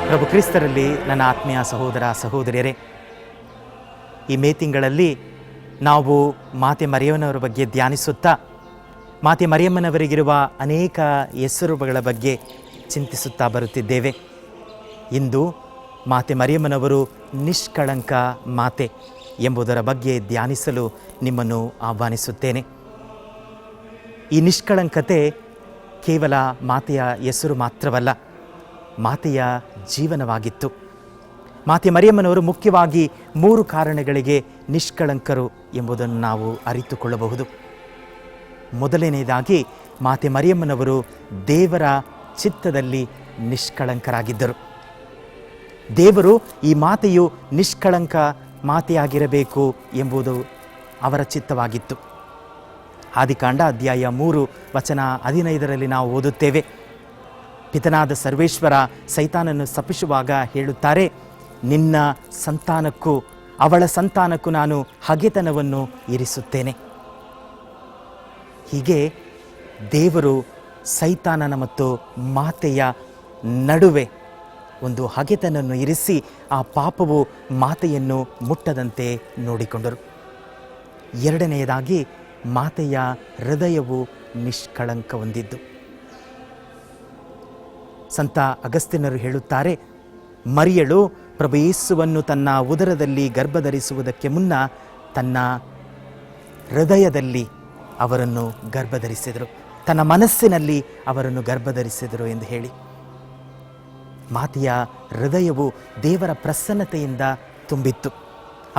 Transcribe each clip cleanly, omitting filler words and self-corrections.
ಪ್ರಭು ಕ್ರಿಸ್ತರಲ್ಲಿ ನನ್ನ ಆತ್ಮೀಯ ಸಹೋದರ ಸಹೋದರಿಯರೇ, ಈ ಮೇ ತಿಂಗಳಲ್ಲಿ ನಾವು ಮಾತೆ ಮರಿಯಮ್ಮನವರ ಬಗ್ಗೆ ಧ್ಯಾನಿಸುತ್ತಾ ಮಾತೆ ಮರಿಯಮ್ಮನವರಿಗಿರುವ ಅನೇಕ ಹೆಸರುಗಳ ಬಗ್ಗೆ ಚಿಂತಿಸುತ್ತಾ ಬರುತ್ತಿದ್ದೇವೆ. ಇಂದು ಮಾತೆ ಮರಿಯಮ್ಮನವರು ನಿಷ್ಕಳಂಕ ಮಾತೆ ಎಂಬುದರ ಬಗ್ಗೆ ಧ್ಯಾನಿಸಲು ನಿಮ್ಮನ್ನು ಆಹ್ವಾನಿಸುತ್ತೇನೆ. ಈ ನಿಷ್ಕಳಂಕತೆ ಕೇವಲ ಮಾತೆಯ ಹೆಸರು ಮಾತ್ರವಲ್ಲ, ಮಾತೆಯ ಜೀವನವಾಗಿತ್ತು. ಮಾತೆ ಮರಿಯಮ್ಮನವರು ಮುಖ್ಯವಾಗಿ 3 ಕಾರಣಗಳಿಗೆ ನಿಷ್ಕಳಂಕರು ಎಂಬುದನ್ನು ನಾವು ಅರಿತುಕೊಳ್ಳಬಹುದು. ಮೊದಲನೆಯದಾಗಿ, ಮಾತೆ ಮರಿಯಮ್ಮನವರು ದೇವರ ಚಿತ್ತದಲ್ಲಿ ನಿಷ್ಕಳಂಕರಾಗಿದ್ದರು. ದೇವರು ಈ ಮಾತೆಯು ನಿಷ್ಕಳಂಕ ಮಾತೆಯಾಗಿರಬೇಕು ಎಂಬುದು ಅವರ ಚಿತ್ತವಾಗಿತ್ತು. ಆದಿಕಾಂಡ ಅಧ್ಯಾಯ 3 ವಚನ 15ರಲ್ಲಿ ನಾವು ಓದುತ್ತೇವೆ. ಪಿತನಾದ ಸರ್ವೇಶ್ವರ ಸೈತಾನನ್ನು ಶಪಿಸುವಾಗ ಹೇಳುತ್ತಾರೆ, ನಿನ್ನ ಸಂತಾನಕ್ಕೂ ಅವಳ ಸಂತಾನಕ್ಕೂ ನಾನು ಹಗೆತನವನ್ನು ಇರಿಸುತ್ತೇನೆ. ಹೀಗೆ ದೇವರು ಸೈತಾನನ ಮತ್ತು ಮಾತೆಯ ನಡುವೆ ಒಂದು ಹಗೆತನವನ್ನು ಇರಿಸಿ ಆ ಪಾಪವು ಮಾತೆಯನ್ನು ಮುಟ್ಟದಂತೆ ನೋಡಿಕೊಂಡರು. ಎರಡನೆಯದಾಗಿ, ಮಾತೆಯ ಹೃದಯವು ನಿಷ್ಕಳಂಕ ಹೊಂದಿದ್ದು. ಸಂತ ಅಗಸ್ತ್ಯನರು ಹೇಳುತ್ತಾರೆ, ಮರಿಯಳು ಪ್ರಭು ಯೇಸುವನ್ನು ತನ್ನ ಉದರದಲ್ಲಿ ಗರ್ಭಧರಿಸುವುದಕ್ಕೆ ಮುನ್ನ ತನ್ನ ಹೃದಯದಲ್ಲಿ ಅವರನ್ನು ಗರ್ಭಧರಿಸಿದರು, ತನ್ನ ಮನಸ್ಸಿನಲ್ಲಿ ಅವರನ್ನು ಗರ್ಭಧರಿಸಿದರು ಎಂದು ಹೇಳಿ. ಮಾತೆಯ ಹೃದಯವು ದೇವರ ಪ್ರಸನ್ನತೆಯಿಂದ ತುಂಬಿತ್ತು.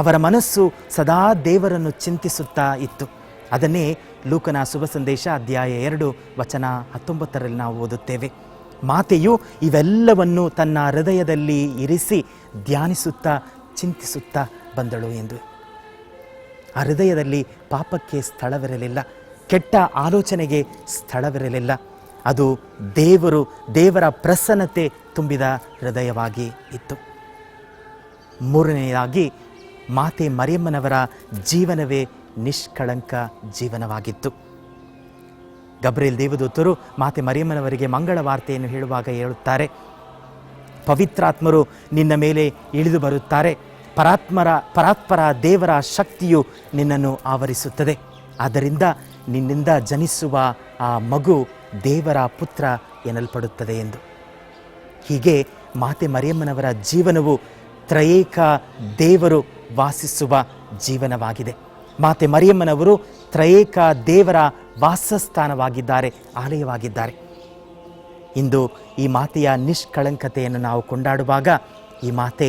ಅವರ ಮನಸ್ಸು ಸದಾ ದೇವರನ್ನು ಚಿಂತಿಸುತ್ತಾ ಇತ್ತು. ಅದನ್ನೇ ಲೂಕನ ಶುಭ ಸಂದೇಶ ಅಧ್ಯಾಯ 2 ವಚನ 19ರಲ್ಲಿ ನಾವು ಓದುತ್ತೇವೆ. ಮಾತೆಯು ಇವೆಲ್ಲವನ್ನು ತನ್ನ ಹೃದಯದಲ್ಲಿ ಇರಿಸಿ ಧ್ಯಾನಿಸುತ್ತಾ ಚಿಂತಿಸುತ್ತಾ ಬಂದಳು ಎಂದು. ಆ ಹೃದಯದಲ್ಲಿ ಪಾಪಕ್ಕೆ ಸ್ಥಳವಿರಲಿಲ್ಲ, ಕೆಟ್ಟ ಆಲೋಚನೆಗೆ ಸ್ಥಳವಿರಲಿಲ್ಲ. ಅದು ದೇವರ ಪ್ರಸನ್ನತೆ ತುಂಬಿದ ಹೃದಯವಾಗಿ ಇತ್ತು. ಮೂರನೆಯದಾಗಿ, ಮಾತೆ ಮರಿಯಮ್ಮನವರ ಜೀವನವೇ ನಿಷ್ಕಳಂಕ ಜೀವನವಾಗಿತ್ತು. ಗಬ್ರಿಯೇಲ್ ದೇವದೂತರು ಮಾತೆ ಮರಿಯಮ್ಮನವರಿಗೆ ಮಂಗಳ ವಾರ್ತೆಯನ್ನು ಹೇಳುವಾಗ ಹೇಳುತ್ತಾರೆ, ಪವಿತ್ರಾತ್ಮರು ನಿನ್ನ ಮೇಲೆ ಇಳಿದು ಬರುತ್ತಾರೆ, ಪರಾತ್ಪರ ದೇವರ ಶಕ್ತಿಯು ನಿನ್ನನ್ನು ಆವರಿಸುತ್ತದೆ, ಆದ್ದರಿಂದ ನಿನ್ನಿಂದ ಜನಿಸುವ ಆ ಮಗು ದೇವರ ಪುತ್ರ ಎನ್ನಲ್ಪಡುತ್ತದೆ ಎಂದು. ಹೀಗೆ ಮಾತೆ ಮರಿಯಮ್ಮನವರ ಜೀವನವು ತ್ರಯೇಕ ದೇವರು ವಾಸಿಸುವ ಜೀವನವಾಗಿದೆ. ಮಾತೆ ಮರಿಯಮ್ಮನವರು ತ್ರಯೇಕ ದೇವರ ವಾಸಸ್ಥಾನವಾಗಿದ್ದಾರೆ, ಆಲಯವಾಗಿದ್ದಾರೆ. ಇಂದು ಈ ಮಾತೆಯ ನಿಷ್ಕಳಂಕತೆಯನ್ನು ನಾವು ಕೊಂಡಾಡುವಾಗ ಈ ಮಾತೆ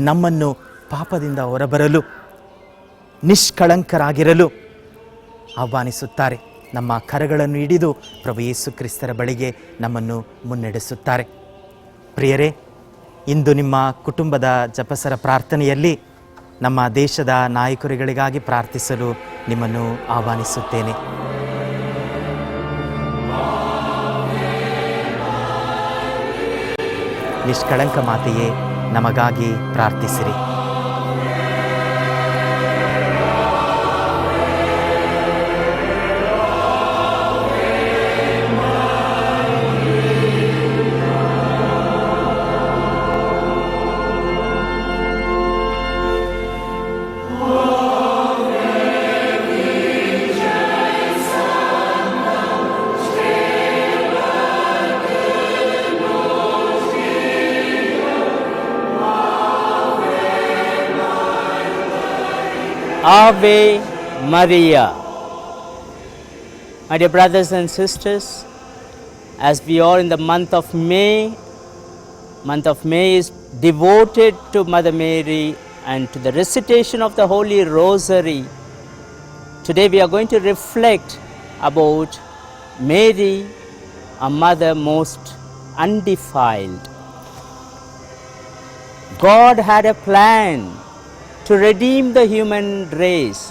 ನಮ್ಮನ್ನು ಪಾಪದಿಂದ ಹೊರಬರಲು, ನಿಷ್ಕಳಂಕರಾಗಿರಲು ಆಹ್ವಾನಿಸುತ್ತಾರೆ. ನಮ್ಮ ಕರಗಳನ್ನು ಹಿಡಿದು ಪ್ರಭು ಯೇಸು ಕ್ರಿಸ್ತರ ಬಳಿಗೆ ನಮ್ಮನ್ನು ಮುನ್ನಡೆಸುತ್ತಾರೆ. ಪ್ರಿಯರೇ, ಇಂದು ನಿಮ್ಮ ಕುಟುಂಬದ ಜಪಸರ ಪ್ರಾರ್ಥನೆಯಲ್ಲಿ ನಮ್ಮ ದೇಶದ ನಾಯಕರುಗಳಿಗಾಗಿ ಪ್ರಾರ್ಥಿಸಲು ನಿಮ್ಮನ್ನು ಆಹ್ವಾನಿಸುತ್ತೇನೆ. ನಿಷ್ಕಳಂಕ ಮಾತೆಯೇ, ನಮಗಾಗಿ ಪ್ರಾರ್ಥಿಸಿರಿ. Ave Maria. My dear brothers and sisters, as we are in the month of May is devoted to Mother Mary and to the recitation of the Holy Rosary. Today we are going to reflect about Mary, a mother most undefiled. God had a plan to redeem the human race,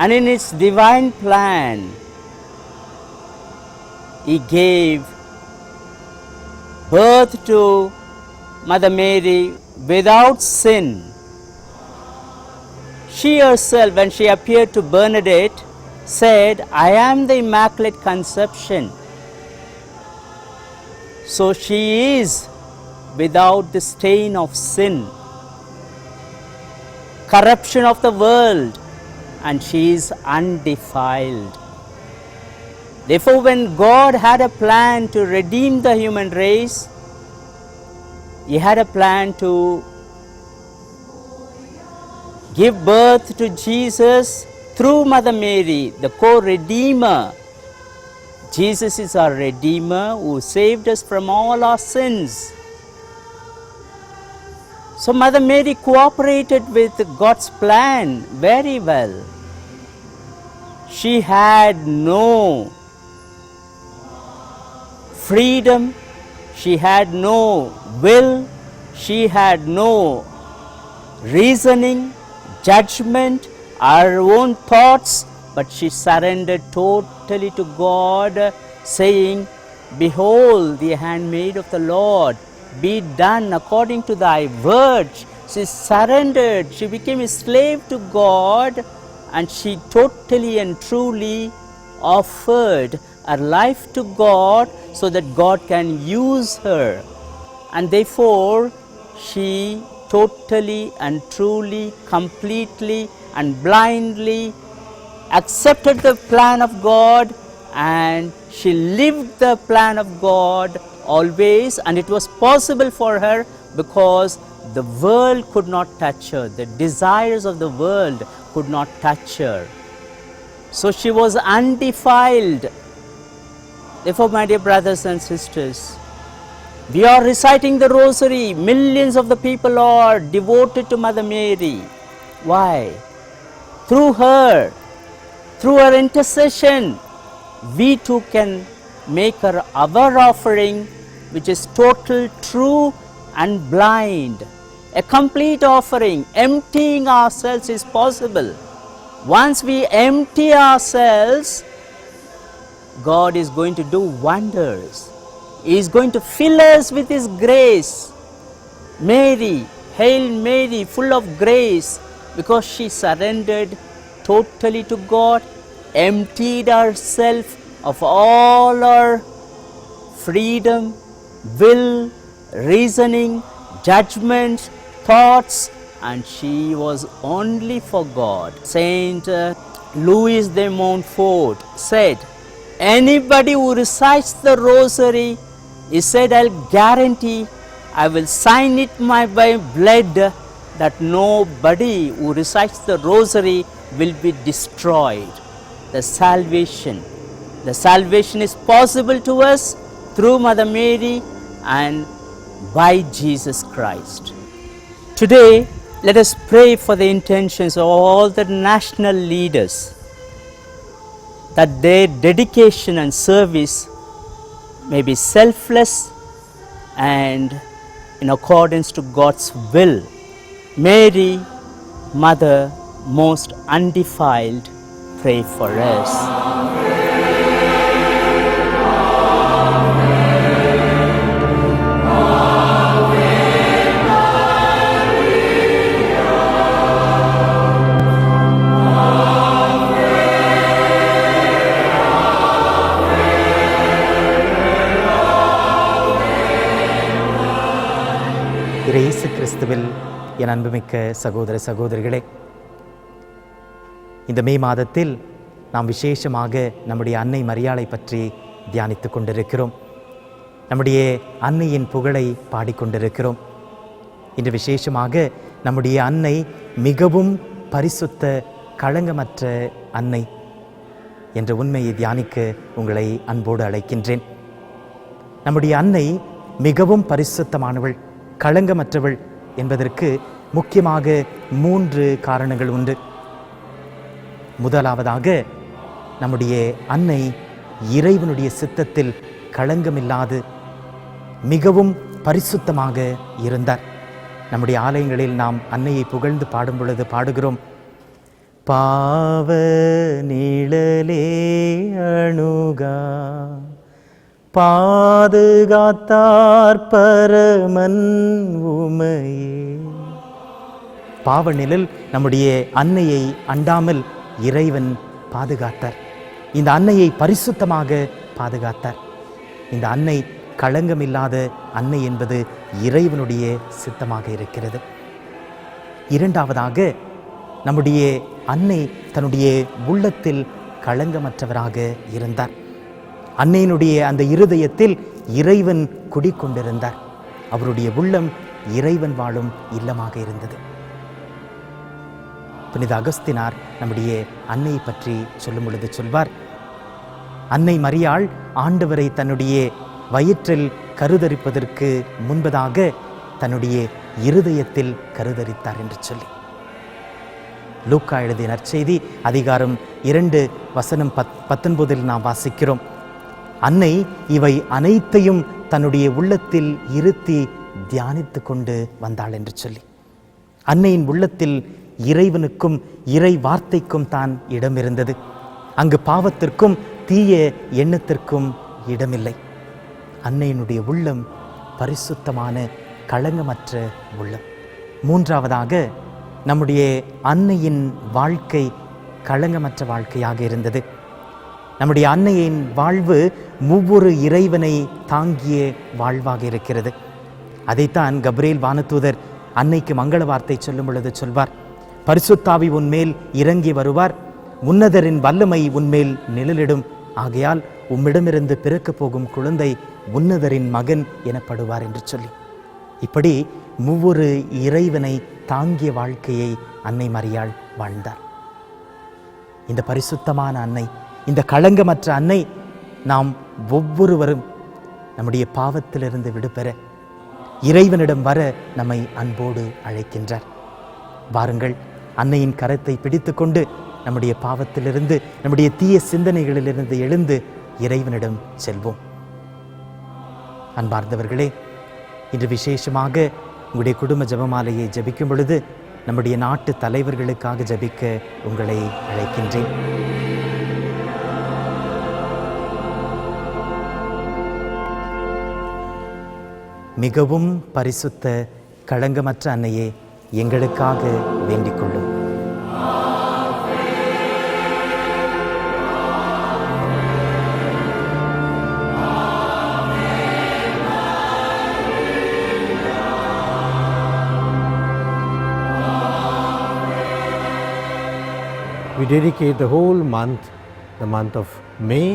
and in its divine plan He gave birth to Mother Mary without sin. She herself, when she appeared to Bernadette, said, I am the Immaculate Conception. So she is without the stain of sin, corruption of the world, and she is undefiled. Therefore, when God had a plan to redeem the human race, He had a plan to give birth to Jesus through Mother Mary, the co-redeemer. Jesus is our Redeemer who saved us from all our sins. So Mother Mary cooperated with God's plan very well. She had no freedom, she had no will, she had no reasoning, judgment, her own thoughts, but she surrendered totally to God, saying, "Behold, the handmaid of the Lord, be done according to thy word." She surrendered, she became a slave to God, and she totally and truly offered her life to God so that God can use her. And therefore, she totally and truly, completely and blindly accepted the plan of God, and she lived the plan of God always, and it was possible for her because the world could not touch her, the desires of the world could not touch her. So she was undefiled. Therefore, my dear brothers and sisters, we are reciting the rosary. Millions of the people are devoted to Mother Mary. Why? Through her, through her intercession, we too can make her our offering, which is total, true and blind. A complete offering. Emptying ourselves is possible. Once we empty ourselves, God is going to do wonders. He is going to fill us with His grace. Mary, Hail Mary, full of grace, because she surrendered totally to God, emptied herself of all her freedom, will, reasoning, judgment, thoughts, and she was only for God. Saint Louis de Montfort said, anybody who recites the rosary, he said, I'll guarantee, I will sign it by blood, that nobody who recites the rosary will be destroyed. The salvation is possible to us through Mother Mary and by Jesus Christ. Today, let us pray for the intentions of all the national leaders, that their dedication and service may be selfless and in accordance to God's will. Mary, Mother, most undefiled, pray for us. இயேசு கிறிஸ்துவில் என் அன்புமிக்க சகோதர சகோதரிகளே, இந்த மே மாதத்தில் நாம் விசேஷமாக நம்முடைய அன்னை மரியாளை பற்றி தியானித்து கொண்டிருக்கிறோம். நம்முடைய அன்னையின் புகழை பாடிக்கொண்டிருக்கிறோம். இன்று விசேஷமாக நம்முடைய அன்னை மிகவும் பரிசுத்த களங்கமற்ற அன்னை என்ற உண்மையை தியானிக்க உங்களை அன்போடு அழைக்கின்றேன். நம்முடைய அன்னை மிகவும் பரிசுத்தமானவள், களங்கமற்றவள் என்பதற்கு முக்கியமாக 3 காரணங்கள் உண்டு. முதலாவதாக, நம்முடைய அன்னை இறைவனுடைய சித்தத்தில் களங்கமில்லாது மிகவும் பரிசுத்தமாக இருந்தார். நம்முடைய ஆலயங்களில் நாம் அன்னையை புகழ்ந்து பாடும் பொழுது பாடுகிறோம், பாவ நிழலே அணுகா பாதுகாத்தார் பரமன் உமையே. பாவநிழல் நம்முடைய அன்னையை அண்டாமல் இறைவன் பாதுகாத்தார். இந்த அன்னையை பரிசுத்தமாக பாதுகாத்தார். இந்த அன்னை களங்கமில்லாத அன்னை என்பது இறைவனுடைய சித்தமாக இருக்கிறது. இரண்டாவதாக, நம்முடைய அன்னை தன்னுடைய உள்ளத்தில் களங்கமற்றவராக இருந்தார். அன்னையினுடைய அந்த இருதயத்தில் இறைவன் குடிக்கொண்டிருந்தார். அவருடைய உள்ளம் இறைவன் வாழும் இல்லமாக இருந்தது. புனித அகஸ்தினார் நம்முடைய அன்னை பற்றி சொல்லும் பொழுது சொல்வார், அன்னை மரியாள் ஆண்டவரை தன்னுடைய வயிற்றில் கருதரிப்பதற்கு முன்பதாக தன்னுடைய இருதயத்தில் கருதரித்தார் என்று சொல்லி. லூக்கா எழுதிய நற்செய்தி அதிகாரம் 2:19 நாம் வாசிக்கிறோம், அன்னை இவை அனைத்தையும் தன்னுடைய உள்ளத்தில் இருத்தி தியானித்து கொண்டு வந்தாள் என்று சொல்லி. அன்னையின் உள்ளத்தில் இறைவனுக்கும் இறை வார்த்தைக்கும் தான் இடம் இருந்தது. அங்கு பாவத்திற்கும் தீய எண்ணத்திற்கும் இடமில்லை. அன்னையினுடைய உள்ளம் பரிசுத்தமான களங்கமற்ற உள்ளம். மூன்றாவதாக, நம்முடைய அன்னையின் வாழ்க்கை களங்கமற்ற வாழ்க்கையாக இருந்தது. நம்முடைய அன்னையின் வாழ்வு ஒவ்வொரு இறைவனை தாங்கிய வாழ்வாக இருக்கிறது. அதைத்தான் கப்ரியேல் வானதூதர் அன்னைக்கு மங்கள வார்த்தை சொல்லும் பொழுது சொல்வார், பரிசுத்தாவி உன்மேல் இறங்கி வருவார், உன்னதரின் வல்லமை உன்மேல் நிழலிடும், ஆகையால் உம்மிடமிருந்து பிறக்கப் போகும் குழந்தை உன்னதரின் மகன் எனப்படுவார் என்று சொல்லி. இப்படி ஒவ்வொரு இறைவனை தாங்கிய வாழ்க்கையை அன்னை மரியாள் வாழ்ந்தார். இந்த பரிசுத்தமான அன்னை, இந்த களங்கமற்ற அன்னை நாம் ஒவ்வொருவரும் நம்முடைய பாவத்திலிருந்து விடுபெற இறைவனிடம் வர நம்மை அன்போடு அழைக்கின்றார். வாருங்கள், அன்னையின் கரத்தை பிடித்து கொண்டு நம்முடைய பாவத்திலிருந்து, நம்முடைய தீய சிந்தனைகளிலிருந்து எழுந்து இறைவனிடம் செல்வோம். அன்பார்ந்தவர்களே, இன்று விசேஷமாக உங்களுடைய குடும்ப ஜெபமாலையை ஜபிக்கும் பொழுது நம்முடைய நாட்டு தலைவர்களுக்காக ஜபிக்க உங்களை அழைக்கின்றேன். மிகவும் பரிசுத்த களங்கமற்ற அன்னையே, எங்களுக்காக வேண்டிக் கொள்ளும். We dedicate the whole month, the month of May,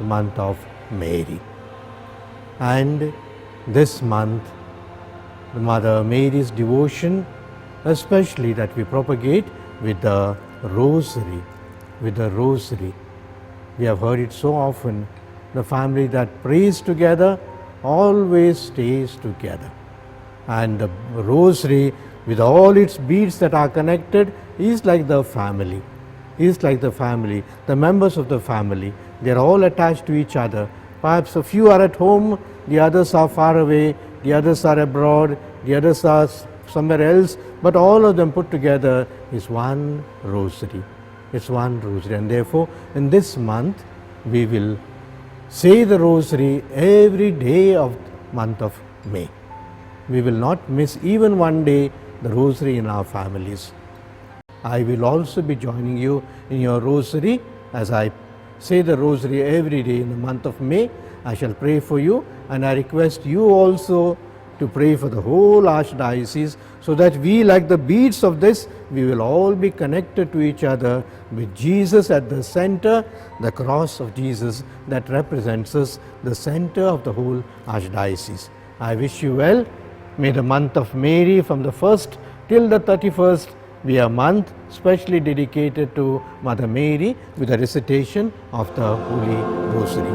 the month of Mary. And this month, the Mother Mary's devotion, especially that we propagate with the rosary, with the rosary. We have heard it so often, the family that prays together always stays together. And the rosary, with all its beads that are connected, is like the family. Is like the family, the members of the family. They are all attached to each other. Perhaps a few are at home, the others are far away, the others are abroad, the others are somewhere else, but all of them put together is one rosary. It's one rosary. And therefore, in this month, we will say the rosary every day of the month of May. We will not miss even one day the rosary in our families. I will also be joining you in your rosary. As I say the rosary every day in the month of May, I shall pray for you, and I request you also to pray for the whole Archdiocese, so that we, like the beads of this, we will all be connected to each other with Jesus at the center, the cross of Jesus that represents us, the center of the whole Archdiocese. I wish you well. May the month of Mary, from the 1st till the 31st, be a month specially dedicated to Mother Mary with the recitation of the Holy Rosary.